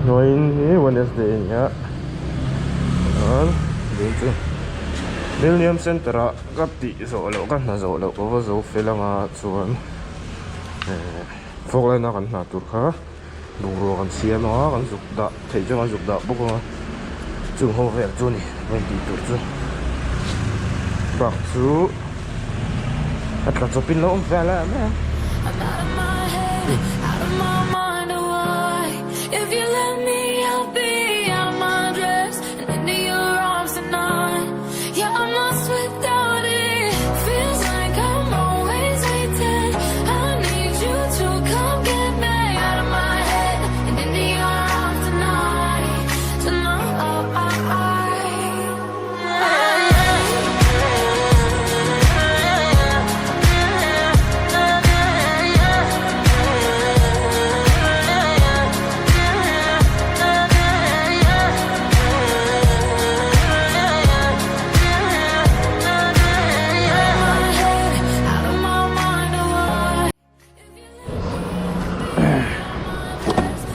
Ngayon Wednesday niya. Dito Millennium Center kapti solo kan na solo ko so fela nga chuan fogla na kan na tur kha lungro kan siam nga kan zukda thei changa zukda buko nga chung ho ver chu ni 20 tur chu bak chu atla chopin lo fela ma I'm out of my head, out of my mind, why? If you let me, I'll be out my dress and into your arms tonight. Yeah, I'm lost without it. Feels like I'm always waiting. I need you to come get me out of my head and into your arms tonight. Tonight.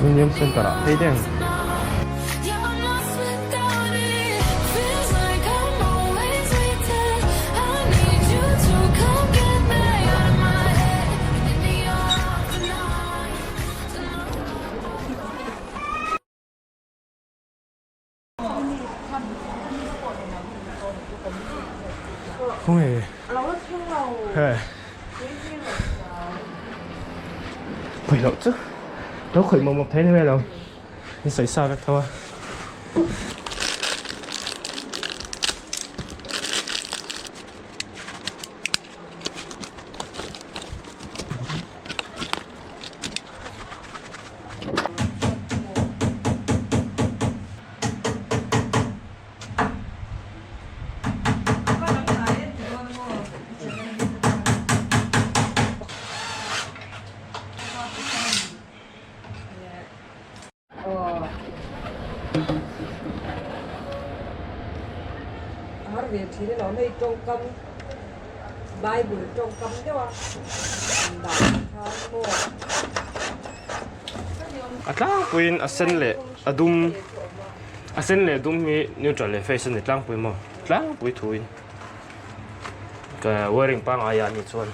Millennium Center thấy đèn không hề phải lộn chứ đâu khởi một thế này đâu nhưng xảy sao được thôi Việt thì nó này trong cấm bài buổi trong cấm chứ à atlang puin asen le adum mi neutral le face ni tlang pui mo tlang pui thui ka wiring pang aya ni chuan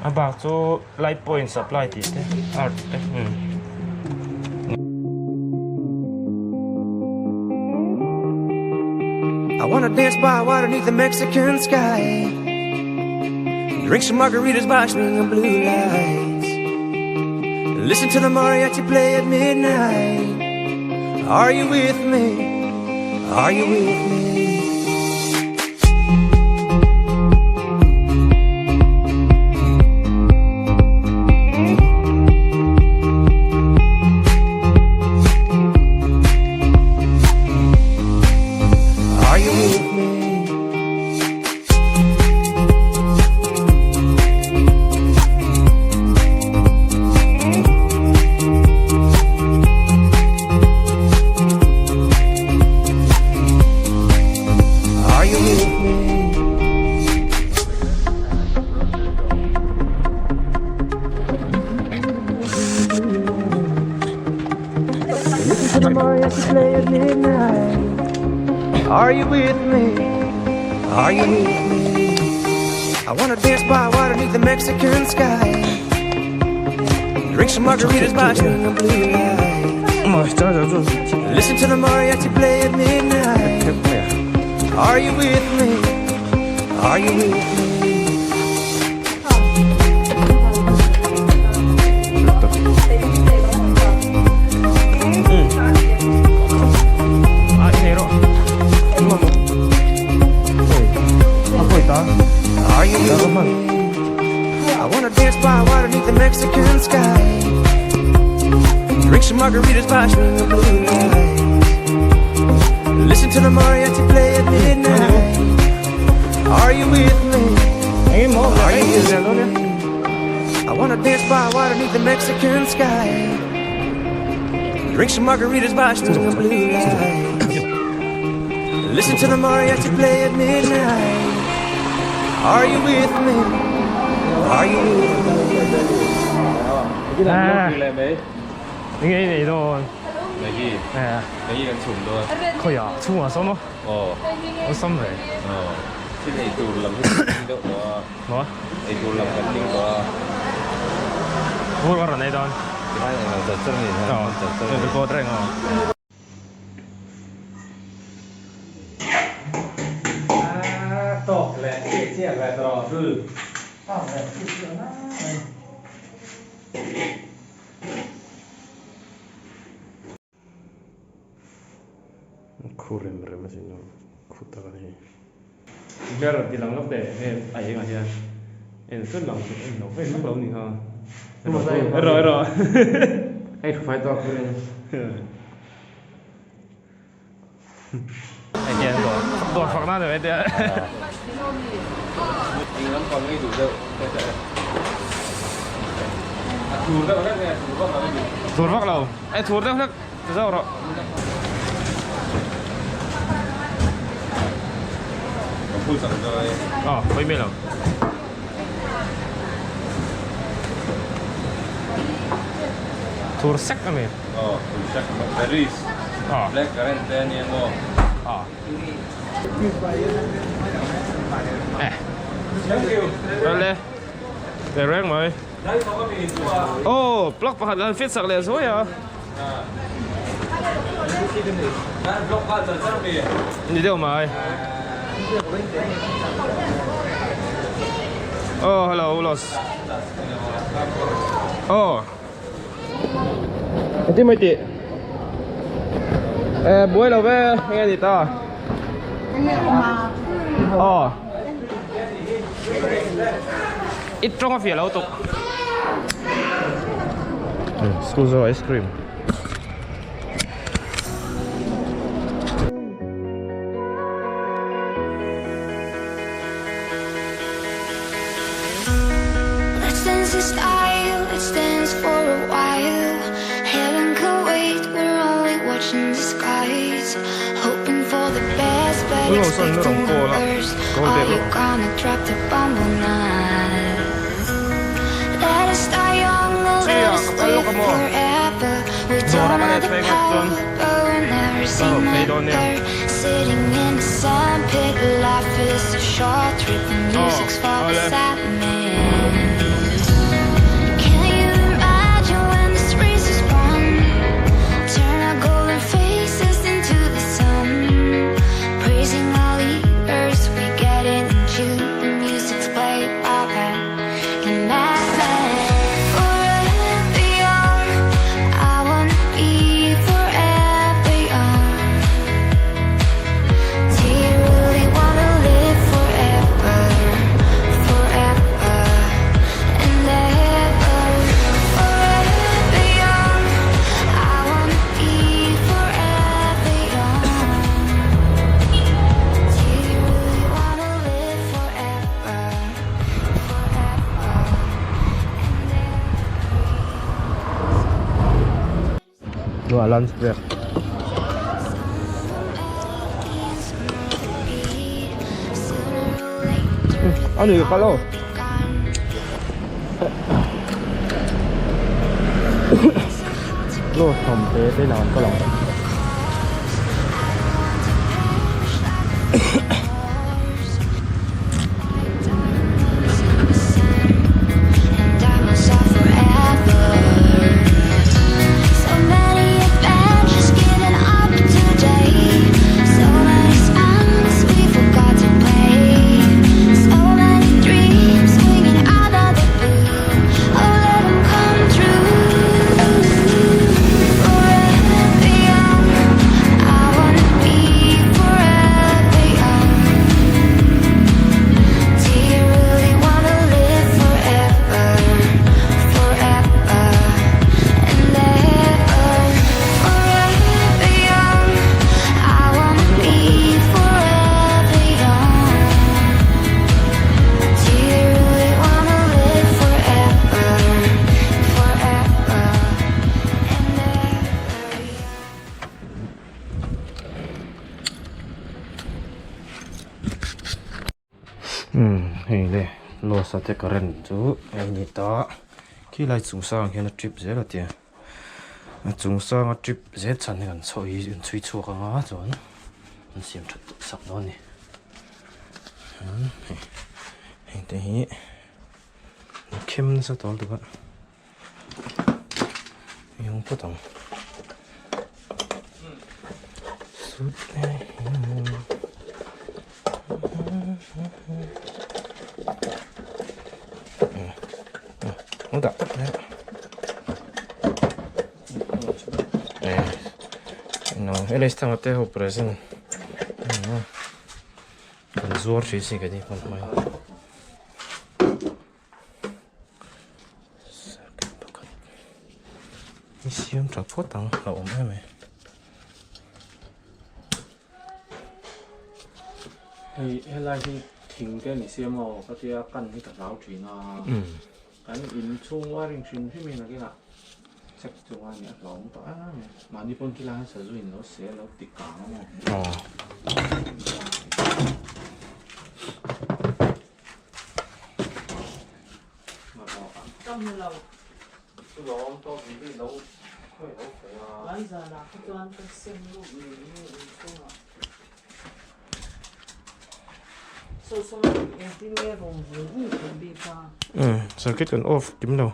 aba chu light point supply ti te art te I wanna dance by water beneath the Mexican sky, drink some margaritas by swinging blue lights, listen to the mariachi play at midnight. Are you with me? Are you with me? Are you with me? Are you with me? I wanna dance by water beneath the Mexican sky, drink some margaritas by swinging blue lights, listen to the mariachi play at midnight. Are you with me? Are you with me? Are you with me? I wanna dance by water beneath the Mexican sky, drink some margaritas by swinging blue lights, listen to the mariachi play at midnight. Are you with me? Are you with me? I wanna dance by water beneath the Mexican sky, drink some margaritas by swinging blue lights, listen to the mariachi play at midnight. Are you with me? Are you with me? cái này là mấy 你你都 mấy gì 哎呀， mấy gì ăn sủng thôi 可以啊，出我手咯， ồ 我心嚟， cái này tù làm cái độ đó 冇啊， này tù làm cái đinh đó 我個人嚟當， cái này là giật chân này 哦 ha，giật chân 你 này 過得我。 ตกแหละเจี๊ยบแหละตลอดคือKurim berapa sih no? Kuta kan ini. Biar di lang lấp để ấy mà chưa? Em rất lòng em nó phải lúc lâu nhỉ ha? Rồi rồi. Hay phải to kurim. Anh em rồi, đột phật nó rồi đấy. mình lắm còn cái đủ đâu thùn đâu hết nè thùn đâu hết Thùn vắt lâu, ai thùn đâu hết, sao rồi? phui sẵn rồi Mấy miếng rồi. Thùn sắc cái này. phui sẵn berries black currant then yang mo Rồi lên. Để rang rồi. Block vào lần fit sạc liền số à? Đi đâu mà? Hello, Los. Tí mấy tỷ? Buai đâu về nghe gì ta? Ít trong phía lâu tục. Scuso ice cream. Let's dance in style, let's dance for a while. Heaven could wait, we're only watching the skies. Hoping for the best, but expecting the worst. Are you gonna drop the bomb or not? Let us die young, let us live forever. We don't have the power, but we're never seen another. Sitting in the sandpit, life is a short trip. The music's for the sadness. Can you imagine when this race is won? Turn our golden faces into the sun. Praising our leaders, we get it in June. The music's played by band and madman. Forever young, I wanna be forever young. Do you really wanna live forever, forever and ever? Forever young, I wanna be forever young. Do you really wanna live forever, forever and ever? Nó là lunch break. Ăn được bao lâu? Lô thòng thế đây là có lòng. Diamonds are forever. So many adventures given up today. So many songs we forgot to play. So many dreams swinging out of the blue. Oh, let them come true. Forever young, I wanna be forever young. Do you really wanna live forever, forever and ever? Forever young, I wanna be forever young. Do you really wanna live forever, forever and ever? Ini deh, lo sate keren tuh, ini toh, khi lại chúng sang khi nó trip dễ là tiền chúng sang trip dễ chắn cái sợi chui chua cái ngã rồi nó xiêm thật sắp nó nè hình thế kem sao đó được ạ không có đồng sút này không đặt tắt đấy no ele está até o presente con zuor chỉ xin cái gì con mai mi siam chặt phốt tăng là ổn đấy mày thì lại thì thỉnh cái này xem mà có thể căn cái giáo chuyện à cái in chung qua đình truyền phía mình là cái nào chắc chung qua nhỉ lỏng tỏa mà đi bên kia là sử dụng nó sẽ nó tiệt cả nó trong lầu lỏng to vì cái nấu hơi nấu phải bây giờ là cái toàn cái xem lúc mình không ạ số số em đi nghe vùng vùng cũng bị pha circuit còn off kiếm đâu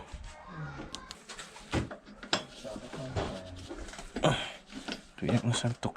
tụi em nó sang tục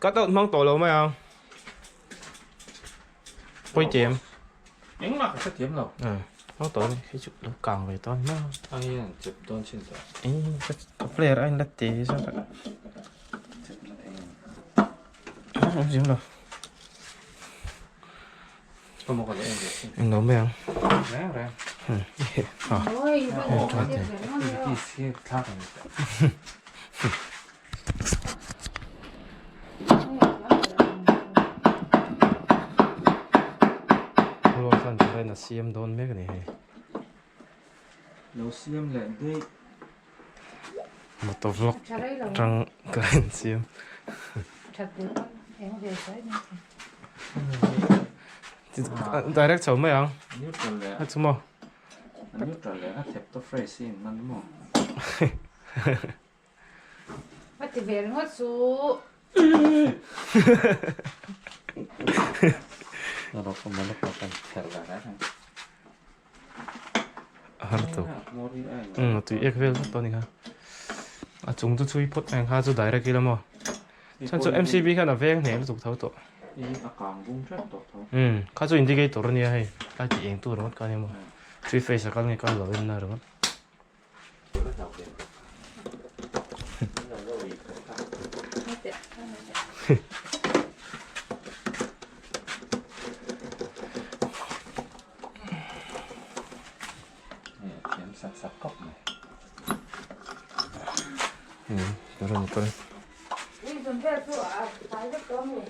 cắt đâu mong tội luôn mấy không quay chém những là cái tiệm nào mong tội này cái chút nó càng về to nó anh ấy là chụp đơn trên đó cái player anh lật tê sao vậy không gì đâu có một cái em được anh nấu mấy không ráng ráng ôi cái xe khác này đây là siam đôn mấy cái này nấu xiêm lại đây một tổ vlog trong cái siam thật được em về tới direct chấu mấy không nhớ trở lại hết không nhớ trở lại hát thẹp to fresh xin nó đúng không bắt thì về nó số nó không muốn nó còn thẹp lại đấy harto tụi ek vel to ni ha chung tu chui pot ang ha chu direct kila mo chan chu mcb kha na veng ne lu thau to đi càng vung rất tốt thôi kha chu indicator ni hai ka ti eng tu ro ka ni mo chui face ka nge ka lo in na ro sắp cốc này 그러니까 우리 좀 배수 다 이거 너무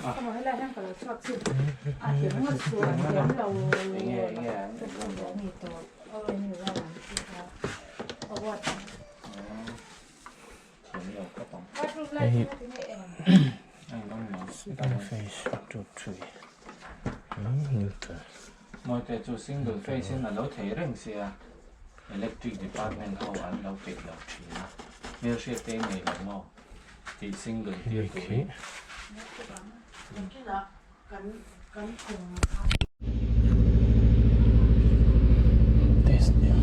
không hay là đang còn chọn chữ tiếng một số tiếng đầu nghe nghỉ tổ nhiều ra làm gì đó what nhiều các bạn what look like anh đang nói face chụp chui Newton mọi cái chủ sinh được phê xin là lâu thế rằng xe electric department hậu anh lâu việc lâu chỉ nếu xe tên này là mò ตีซิงเกิลที่ตัวนี้ Test dia.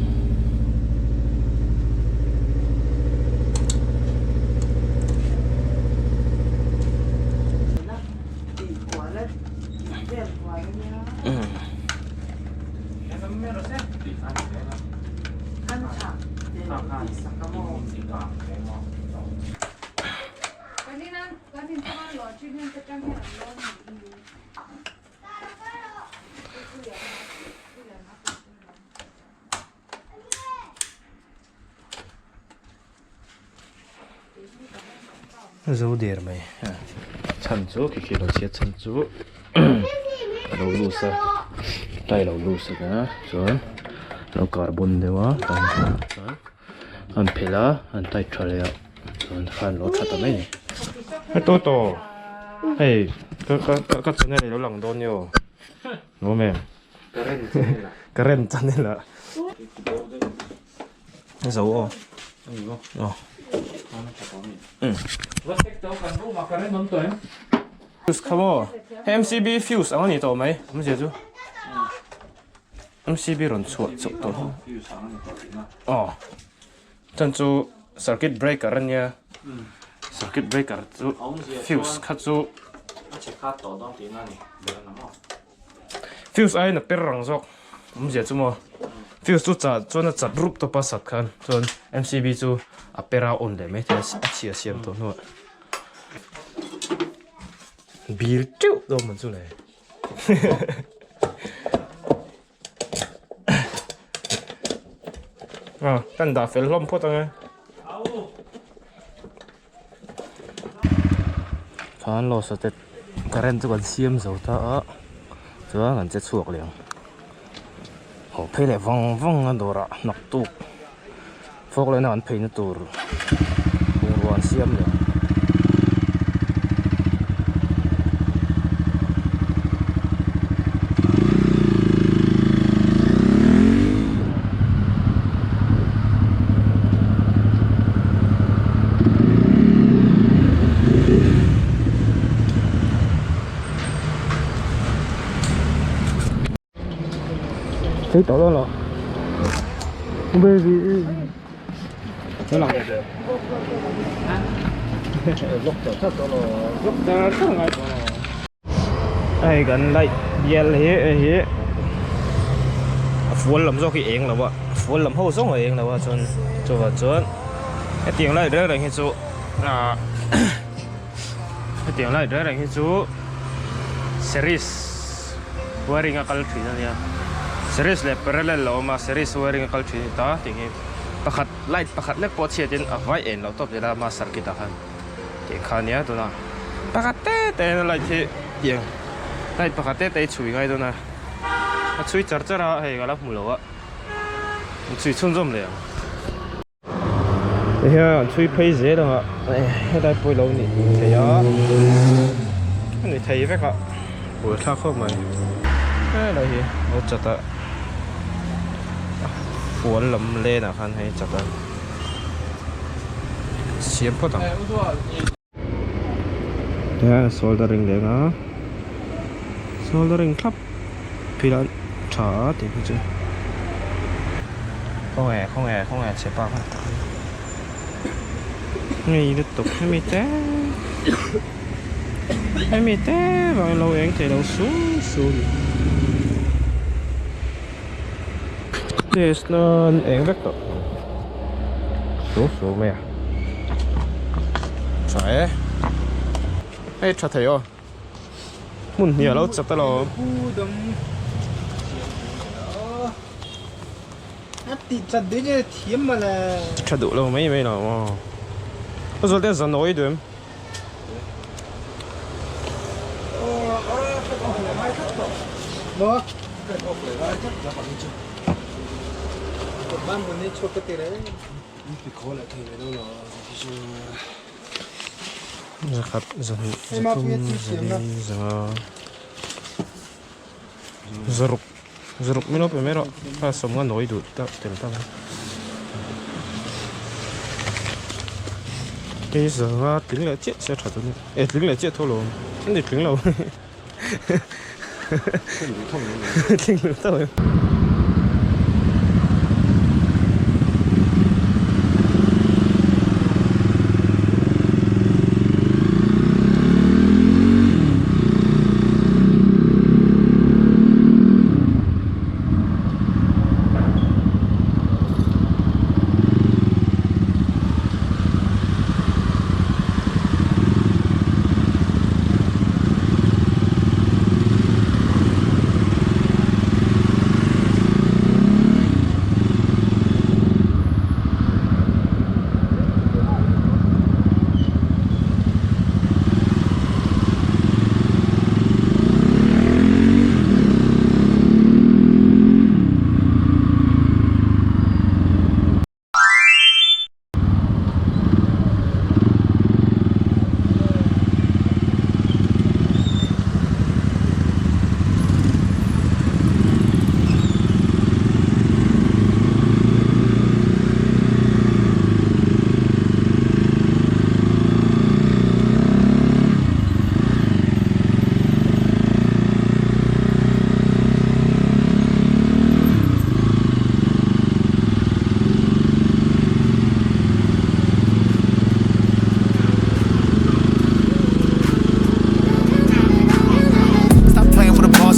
Dấu điểm mày chân chú khi nó chết chân chú đầu lù sa tay đầu lù sa cả rồi nó carbon đấy quá anh pela anh tay trở lại rồi khăn nó thật tầm này cái to hey cái chân này nó lằng đôn nhiều nó mềm cái ren chân này là cái dấu fuse 커버 MCB fuse ang nito may ano siya MCB ron chuột to chân chu circuit breaker nya circuit breaker chu fuse kha chu fuse ai na per rang jok siya chu mo fuse chu cha na chat rup to pasat khan chon MCB chu apera on le me thia chia siam to no bil chu do man chu le tan da fel lom pot ang khan lo sa te current chu kan siam zo ta chuan kan che chuak leng ho phele wang a dora nak tu fok le na an pheina tur wan siam le thấy tỏ đó là baby nó làm cái gì lúc đó chắc đó là lúc đó chắc ngay đó ai gần đây giờ hế phun làm do cái yến là vậy phun làm hậu sống ở yến là vậy cho vào chốn cái tiếng lại đó là cái chỗ cái tiếng lại đó là cái chỗ series wiring akal thủy đó nha series le parallel lo ma series wiring akal thủy ta tingi pakhat light pakhat le pot chetin avai en lo top jela ma circuit a khan ke khania to na pakhat te light thi yang light pakhat te chui ngai to na a chui char a he gala mu lo a chui chun zom le he an chui phei je da he dai poi lo ni the ya ani thei ve ka bu tha kho mai đây là gì một chặt ạ cuốn lấm lên à khăn hay chặt ạ xiêm phát à đây soldering đấy ngá soldering khắp phi đã trả thì cái chứ không hề chế bạc ngay tiếp tục hay mi té vào lâu anh thì lâu xuống This non anh vector số mẹ phải ấy chặt thấy không muốn nhiều lâu chặt tao chặt đấy chứ thiếm mà là chặt đủ lâu mấy nào mà có rồi để dần nói được 뭐? ban bữa nay cho cái tiền đấy bị khó lại thì đâu là giờ khắp giờ giờ rục mình nó phải mấy đó ta sống ngon nổi được ta tiền ta Cái giờ tiếng là chết sẽ trở tới tiếng là chết thôi luôn cái này tiếng là tiếng là thôi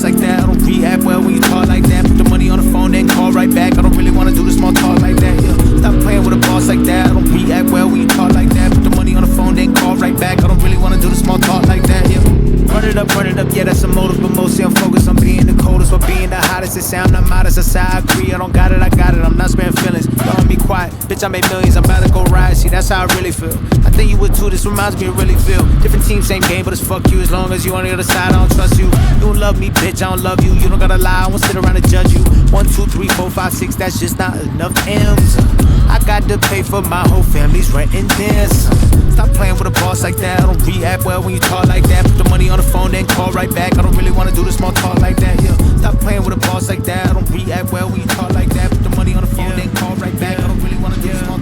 Like that, I don't react well when you talk like that. Put the money on the phone, then call right back. I don't really wanna do the small talk like that. Yeah. Stop playing with a boss like that. I don't react well when you talk like that. Put the money on the phone, then call right back. I don't really wanna do the small talk like that. Yeah. Run it up, yeah, that's a motive. But mostly I'm focused on being the coldest or being the hottest. It sound not modest, I say I agree. I don't got it, I got it. I'm not sparing feelings. Don't be quiet, bitch. I made millions. I'm about to go ride. See, that's how I really feel. I think you would too. This reminds me of really feel. Different team, same game, but it's fuck you. As long as you on the other side, I don't trust you. You don't love me, bitch. I don't love you. You don't gotta lie. I won't sit around and judge you. 1, 2, 3, 4, 5, 6. That's just not enough M's. I got to pay for my whole family's rent and this. Stop playing with a boss like that. I don't react well when you talk like that. Put the money on the phone, then call right back. I don't really wanna do the small talk like that. Yeah. Stop playing with a boss like that. I don't react well when you talk like that. Put the money on the phone, then call right back. I don't really wanna do the small talk.